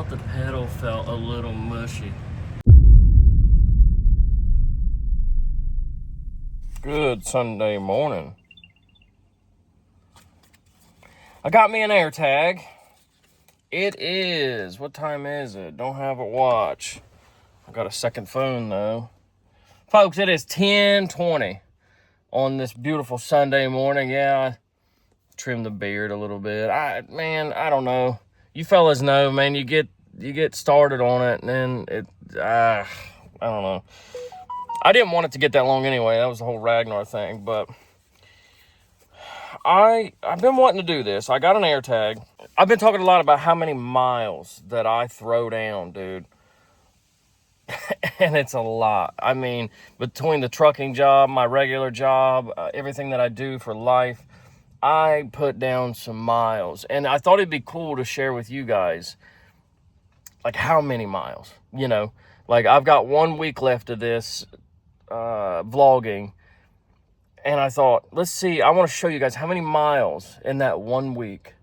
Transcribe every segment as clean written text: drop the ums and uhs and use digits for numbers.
thought the pedal felt a little mushy. Good Sunday morning. I got me an AirTag. It is, what time is it? Don't have a watch. I got a second phone though. Folks, it is 10:20 on this beautiful Sunday morning. Yeah, I trimmed the beard a little bit. I don't know. You fellas know, man, you get started on it and then I don't know. I didn't want it to get that long anyway. That was the whole Ragnar thing, but I've been wanting to do this. I got an AirTag. I've been talking a lot about how many miles that I throw down, dude. And it's a lot. I mean, between the trucking job, my regular job, everything that I do for life, I put down some miles. And I thought it'd be cool to share with you guys, like, how many miles, you know? Like, I've got 1 week left of this vlogging. And I thought, let's see, I want to show you guys how many miles in that 1 week,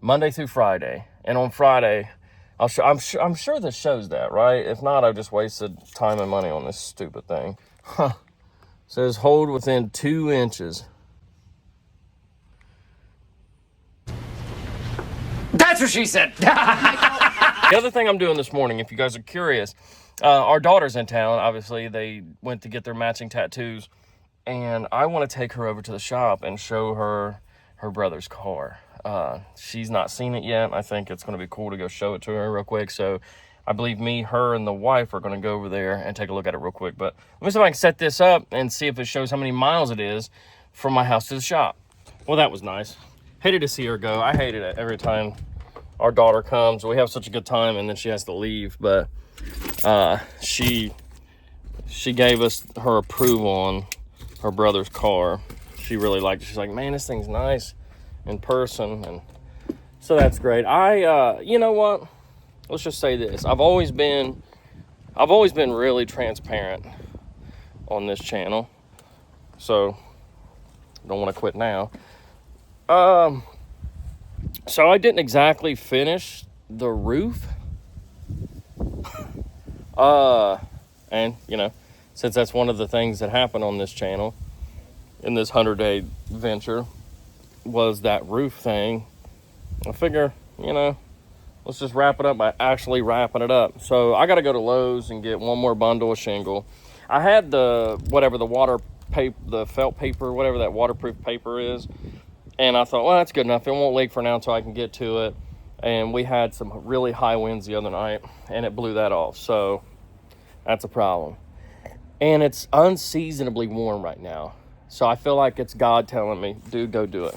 Monday through Friday. And on Friday, I'm sure this shows that, right? If not, I've just wasted time and money on this stupid thing. Huh. Says hold within 2 inches. That's what she said. The other thing I'm doing this morning, if you guys are curious, our daughter's in town. Obviously, they went to get their matching tattoos. And I want to take her over to the shop and show her her brother's car. She's not seen it yet. I think it's going to be cool to go show it to her real quick. So I believe me, her, and the wife are going to go over there and take a look at it real quick. But let me see if I can set this up and see if it shows how many miles it is from my house to the shop. Well, that was nice. Hated to see her go. I hated it every time our daughter comes. We have such a good time and then she has to leave. But she gave us her approval on her brother's car. She really liked it. She's like, man, this thing's nice in person. And so that's great. You know what? Let's just say this. I've always been really transparent on this channel. So don't want to quit now. So I didn't exactly finish the roof. And you know, since that's one of the things that happened on this channel in this 100-day venture was that roof thing, I figure, you know, let's just wrap it up by actually wrapping it up. So I got to go to Lowe's and get one more bundle of shingle. I had the water paper, the felt paper, whatever that waterproof paper is. And I thought, well, that's good enough. It won't leak for now until I can get to it. And we had some really high winds the other night and it blew that off. So that's a problem. And it's unseasonably warm right now. So I feel like it's God telling me, dude, go do it.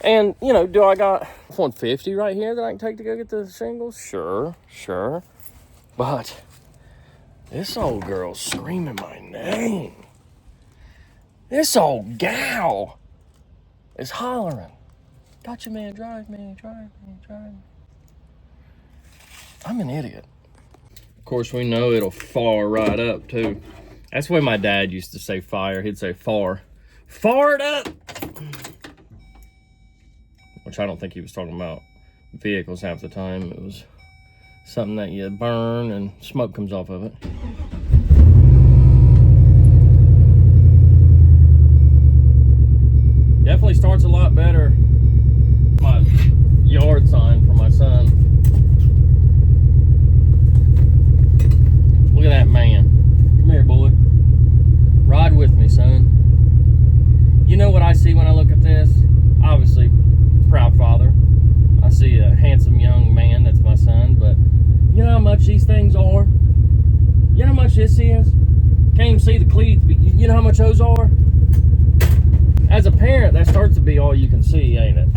And, you know, do I got 150 right here that I can take to go get the shingles? Sure. But this old girl's screaming my name. This old gal is hollering. Gotcha, man, drive me. I'm an idiot. Of course, we know it'll far right up, too. That's the way my dad used to say fire. He'd say far. Far it up! Which I don't think he was talking about vehicles half the time. It was something that you burn and smoke comes off of it. Definitely starts a lot better. My yard sign for my son. Look at that man. Come here, boy. Ride with me, son. You know what I see when I look at this? Obviously, proud father. I see a handsome young man, that's my son, but you know how much these things are? You know how much this is? Can't even see the cleats, but you know how much those are? As a parent, that starts to be all you can see, ain't it?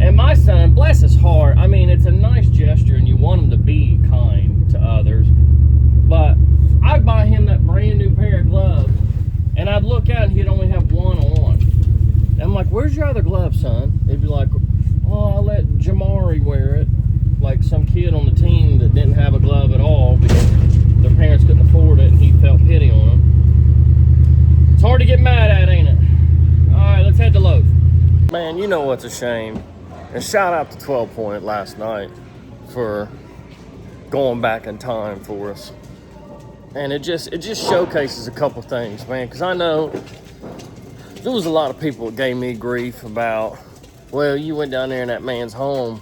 And my son, bless his heart, I mean, it's a nice gesture and you want him to be kind to others, but I'd buy him that brand new pair of gloves and I'd look out and he'd only have one on. And I'm like, where's your other glove, son? He'd be like, oh, I'll let Jamari wear it. Like some kid on the team that didn't have a glove at all because their parents couldn't afford it and he felt pity on them. It's hard to get mad at, ain't it? All right, let's head to Lowe's. Man, you know what's a shame? And shout out to 12 Point last night for going back in time for us. And it just showcases a couple things, man, because I know there was a lot of people that gave me grief about, well, you went down there in that man's home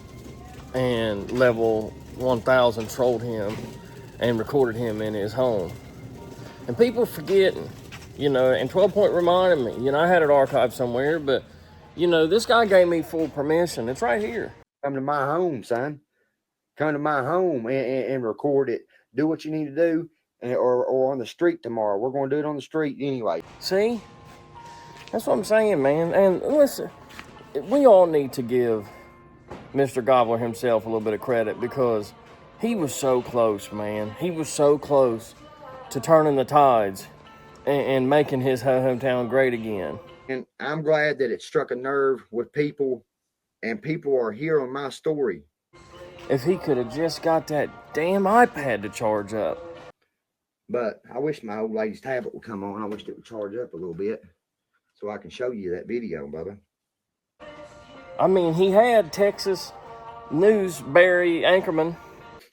and level 1000 trolled him and recorded him in his home. And people are forgetting, and 12 Point reminded me, I had it archived somewhere, but, this guy gave me full permission. It's right here. Come to my home, son. Come to my home and record it. Do what you need to do, or on the street tomorrow. We're going to do it on the street anyway. See? That's what I'm saying, man. And listen, we all need to give Mr. Gobbler himself a little bit of credit because he was so close, man. He was so close to turning the tides and making his hometown great again. And I'm glad that it struck a nerve with people, and people are hearing my story. If he could have just got that damn iPad to charge up. But I wish my old lady's tablet would come on. I wish it would charge up a little bit so I can show you that video, Bubba. I mean, he had Texas News Barry Anchorman.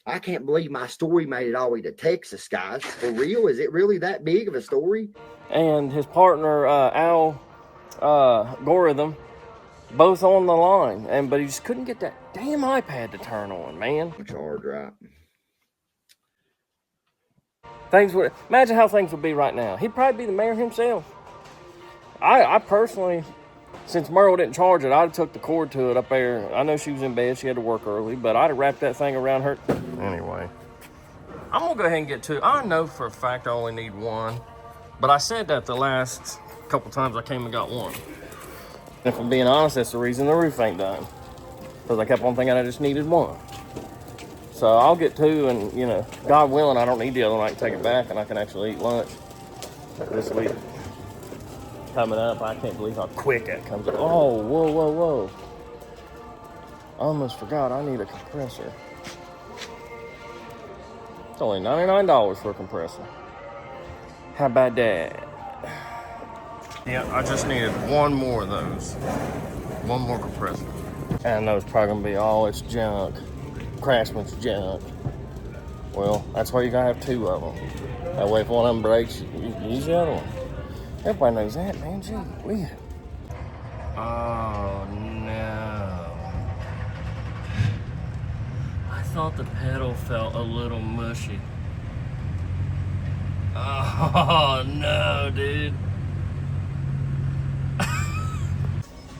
I can't believe my story made it all the way to Texas, guys. For real? Is it really that big of a story? And his partner, Al Goritham, both on the line. But he just couldn't get that damn iPad to turn on, man. Charge, right? Imagine how things would be right now. He'd probably be the mayor himself. I personally, since Merle didn't charge it, I'd have took the cord to it up there. I know she was in bed, she had to work early, but I'd have wrapped that thing around her. Anyway, I'm gonna go ahead and get two. I know for a fact I only need one, but I said that the last couple times I came and got one. And if I'm being honest, that's the reason the roof ain't done. Because I kept on thinking I just needed one. So I'll get two, and God willing, I don't need the other one. I can take it back and I can actually eat lunch this week. Coming up, I can't believe how quick that comes up. Oh, whoa. I almost forgot I need a compressor. It's only $99 for a compressor. How about that? Yeah, I just needed one more of those. One more compressor. And I know it's probably gonna be all it's junk. Craftsman's junk. Well, that's why you gotta have two of them. That way if one of them breaks, you can use the other one. Everybody knows that, man. Gee, weird. Oh, no. I thought the pedal felt a little mushy. Oh, no, dude.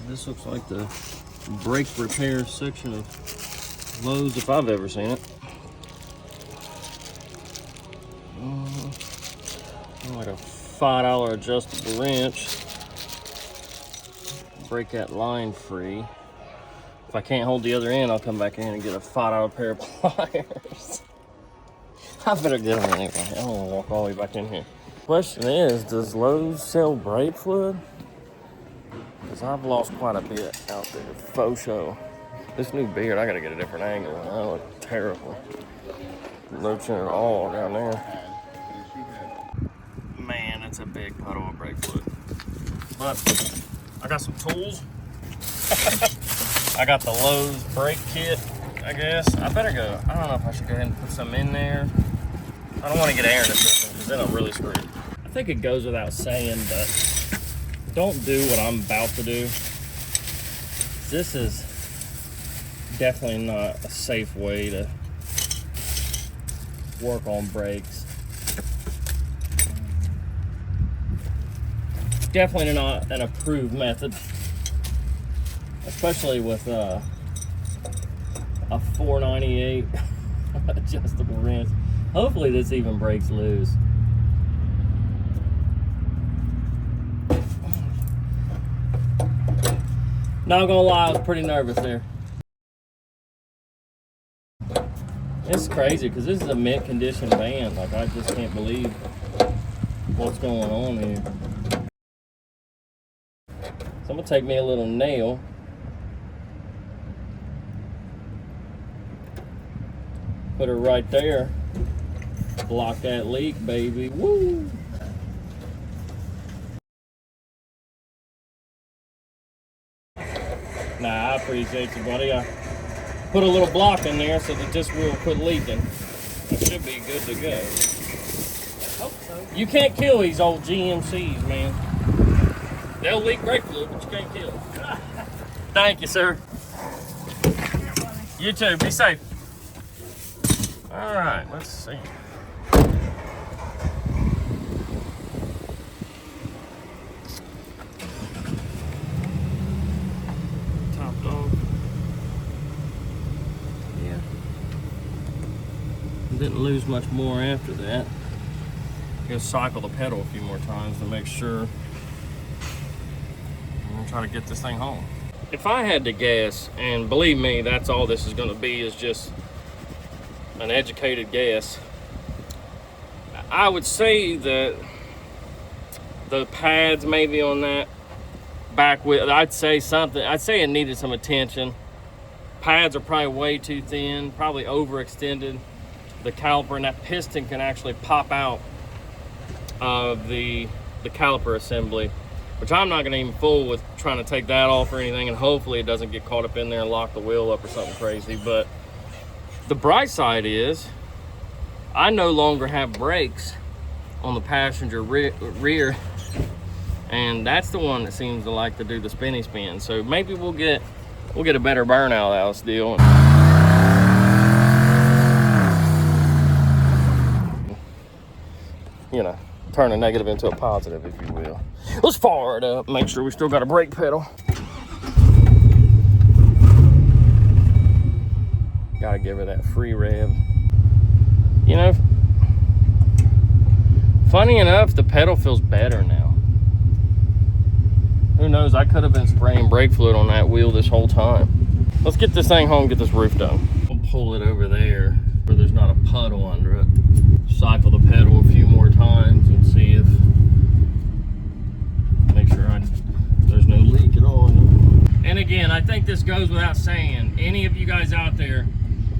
This looks like the brake repair section of Lowe's if I've ever seen it. Like a $5 adjustable wrench. Break that line free. If I can't hold the other end, I'll come back in and get a $5 pair of pliers. I better get them anyway. I don't want to walk all the way back in here. Question is, does Lowe's sell brake fluid? Because I've lost quite a bit out there. Faux show. This new beard, I gotta get a different angle. I look terrible. No chin at all down there. Man, it's a big puddle of brake fluid. But I got some tools. I got the Lowe's brake kit, I guess. I better go. I don't know if I should go ahead and put some in there. I don't want to get air in the system because then I'm really screwed. I think it goes without saying, but don't do what I'm about to do. This is definitely not a safe way to work on brakes. Definitely not an approved method, especially with a 498 adjustable wrench. Hopefully this even breaks loose. Not gonna lie, I was pretty nervous there. It's crazy because this is a mint condition van. Like, I just can't believe what's going on here. So I'm gonna take me a little nail. Put her right there. Block that leak, baby. Woo! Nah, I appreciate you, buddy. put a little block in there so that this will quit leaking. It should be good to go. Hope so. You can't kill these old GMCs, man. They'll leak brake fluid, but you can't kill them. Thank you, sir. You too. Be safe. All right, let's see. Topped off. Yeah. Didn't lose much more after that. Just cycle the pedal a few more times to make sure. I'm gonna try to get this thing home. If I had to guess, and believe me, that's all this is gonna be, is just an educated guess. I would say that the pads maybe on that back wheel, I'd say it needed some attention. Pads are probably way too thin, probably overextended. The caliper and that piston can actually pop out of the caliper assembly, which I'm not gonna even fool with trying to take that off or anything, and hopefully it doesn't get caught up in there and lock the wheel up or something crazy. But the bright side is I no longer have brakes on the passenger rear, and that's the one that seems to like to do the spinny spin. So maybe we'll get a better burnout out of this deal. You know, turn a negative into a positive, if you will. Let's fire it up, make sure we still got a brake pedal. Gotta give her that free rev. You know, funny enough, the pedal feels better now. Who knows, I could have been spraying brake fluid on that wheel this whole time. Let's get this thing home, get this roof done. We'll pull it over there where there's not a puddle under it. Cycle the pedal a few more times and see if, make sure there's no leak at all. And again, I think this goes without saying, any of you guys out there,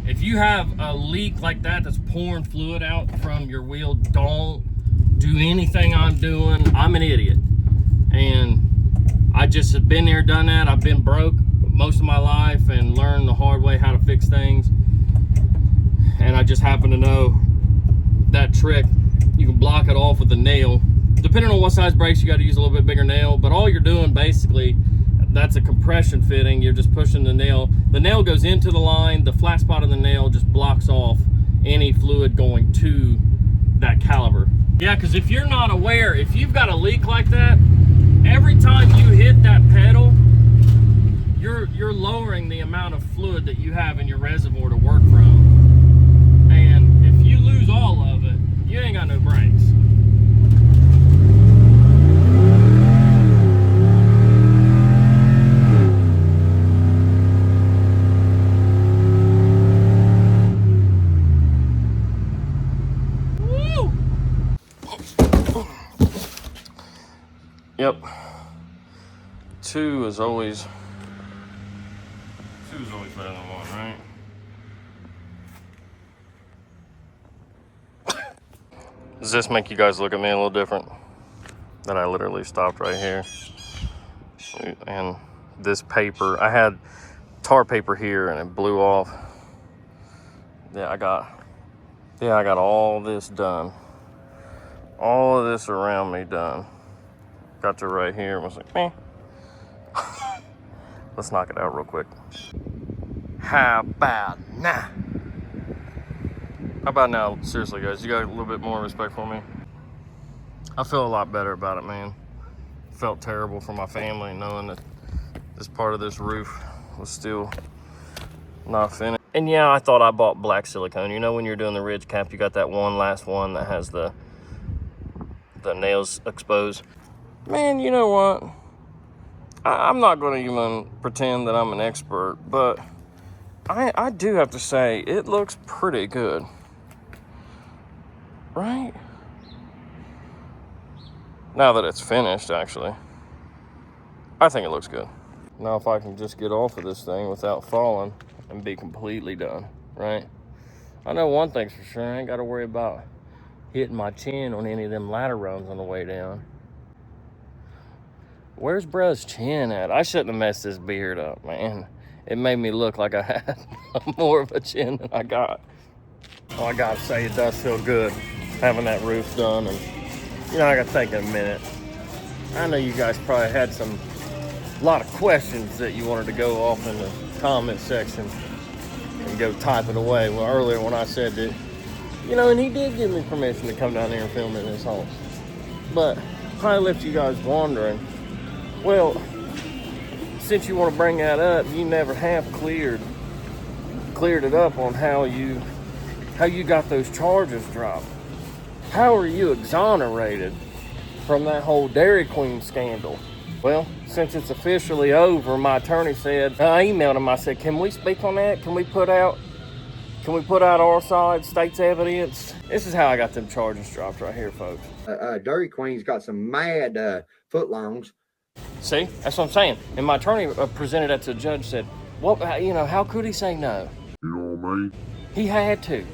if you have a leak like that that's pouring fluid out from your wheel, don't do anything I'm doing. I'm an idiot. And I just have been there, done that. I've been broke most of my life and learned the hard way how to fix things. And I just happen to know that trick. You can block it off with a nail. Depending on what size brakes, you got to use a little bit bigger nail. But all you're doing basically, that's a compression fitting. You're just pushing the nail. The nail goes into the line. The flat spot of the nail just blocks off any fluid going to that caliper. Yeah, because if you're not aware, if you've got a leak like that, every time you hit that pedal, you're lowering the amount of fluid that you have in your reservoir to work from. And if you lose all of it, you ain't got no brakes. Yep. Two is always better than one, right? Does this make you guys look at me a little different? That I literally stopped right here. And this paper, I had tar paper here and it blew off. Yeah, I got all this done. All of this around me done. Got to right here and was like, meh. Let's knock it out real quick. How about now? How about now? Seriously, guys, you got a little bit more respect for me? I feel a lot better about it, man. Felt terrible for my family knowing that this part of this roof was still not finished. And yeah, I thought I bought black silicone. You know when you're doing the ridge cap, you got that last one that has the nails exposed. Man, you know what? I'm not going to even pretend that I'm an expert, but I do have to say, it looks pretty good. Right? Now that it's finished, actually. I think it looks good. Now if I can just get off of this thing without falling and be completely done, right? I know one thing's for sure, I ain't got to worry about hitting my chin on any of them ladder rungs on the way down. Where's bruh's chin at? I shouldn't have messed this beard up, man. it made me look like I had more of a chin than I got. Oh, I gotta say, it does feel good having that roof done. And, you know, I got to think in a minute. I know you guys probably had a lot of questions that you wanted to go off in the comment section and go type it away. Well, earlier when I said that, you know, and he did give me permission to come down there and film in his home. But probably left you guys wondering, well, since you want to bring that up, you never have cleared it up on how you got those charges dropped. How are you exonerated from that whole Dairy Queen scandal? Well, since it's officially over, my attorney said, I emailed him, I said, can we speak on that? Can we put out our side, state's evidence? This is how I got them charges dropped right here, folks. Dairy Queen's got some mad footlongs. See, that's what I'm saying. And my attorney presented that to the judge, said, well, you know, how could he say no? You know what I mean? He had to.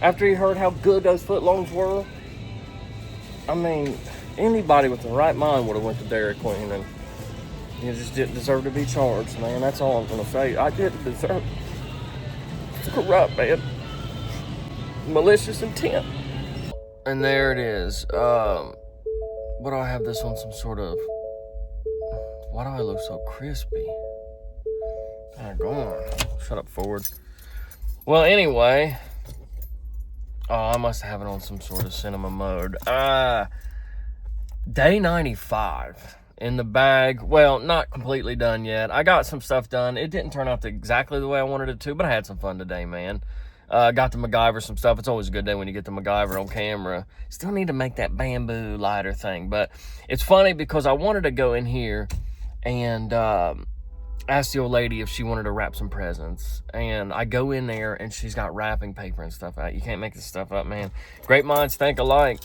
After he heard how good those footlongs were, I mean, anybody with the right mind would have went to Dairy Queen, and you just didn't deserve to be charged, man. That's all I'm going to say. I didn't deserve. It's corrupt, man. Malicious intent. And there it is. What do I have this on some sort of... Why do I look so crispy? Go on. Shut up, Ford. Well, anyway... Oh, I must have it on some sort of cinema mode. Day 95 in the bag. Well, not completely done yet. I got some stuff done. It didn't turn out exactly the way I wanted it to, but I had some fun today, man. Got to MacGyver some stuff. It's always a good day when you get to MacGyver on camera. Still need to make that bamboo lighter thing, but it's funny because I wanted to go in here and asked the old lady if she wanted to wrap some presents, and I go in there and she's got wrapping paper and stuff out. You can't make this stuff up, man. Great minds think alike.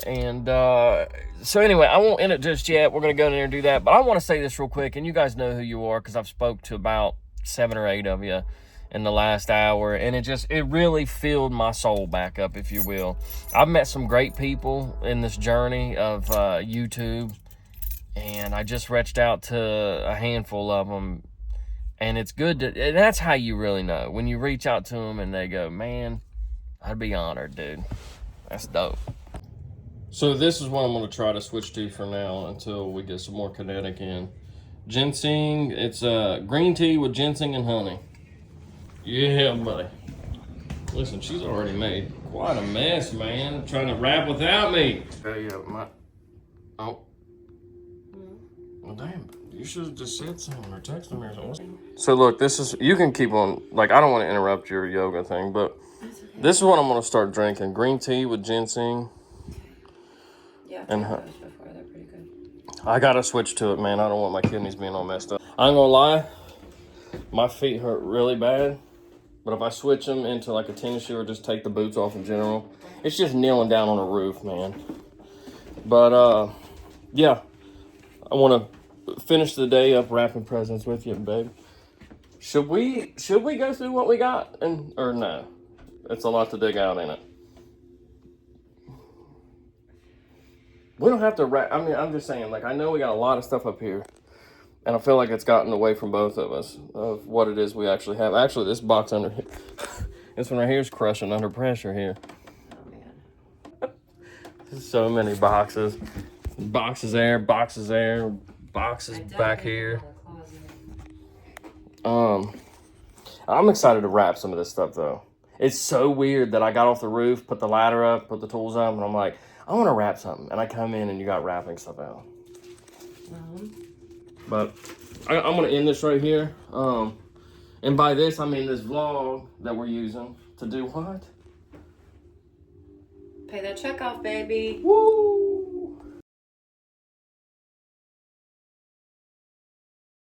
And so anyway, I won't end it just yet. We're gonna go in there and do that, but I want to say this real quick, and you guys know who you are because I've spoke to about 7 or 8 of you in the last hour, and it really filled my soul back up, if you will. I've met some great people in this journey of YouTube, and I just reached out to a handful of them, and it's good to, and that's how you really know. When you reach out to them and they go, man, I'd be honored, dude. That's dope. So this is what I'm going to try to switch to for now until we get some more kinetic in. Ginseng, it's green tea with ginseng and honey. Yeah, buddy. Listen, she's already made quite a mess, man, trying to rap without me. Oh. Well, damn, you should have just said something or texted me or something. So look, this is, you can keep on, like, I don't want to interrupt your yoga thing, but this is what I'm going to start drinking. Green tea with ginseng. Yeah, and I've tried those before. They're pretty good. I got to switch to it, man. I don't want my kidneys being all messed up. I ain't going to lie, my feet hurt really bad, but if I switch them into like a tennis shoe or just take the boots off in general, it's just kneeling down on a roof, man. But, yeah, I want to finish the day up wrapping presents with you, babe. Should we go through what we got, or no? It's a lot to dig out, ain't it? We don't have to wrap. I mean, I'm just saying, like, I know we got a lot of stuff up here, and I feel like it's gotten away from both of us of what it is we actually have. Actually, this box under here, this one right here is crushing under pressure here. Oh, man. There's so many boxes. Boxes there, boxes there, boxes back here. I'm excited to wrap some of this stuff, though. It's so weird that I got off the roof, put the ladder up, put the tools up, and I'm like, I want to wrap something. And I come in and you got wrapping stuff out. But I'm going to end this right here. And by this, I mean this vlog that we're using to do what? Pay that check off, baby. Woo!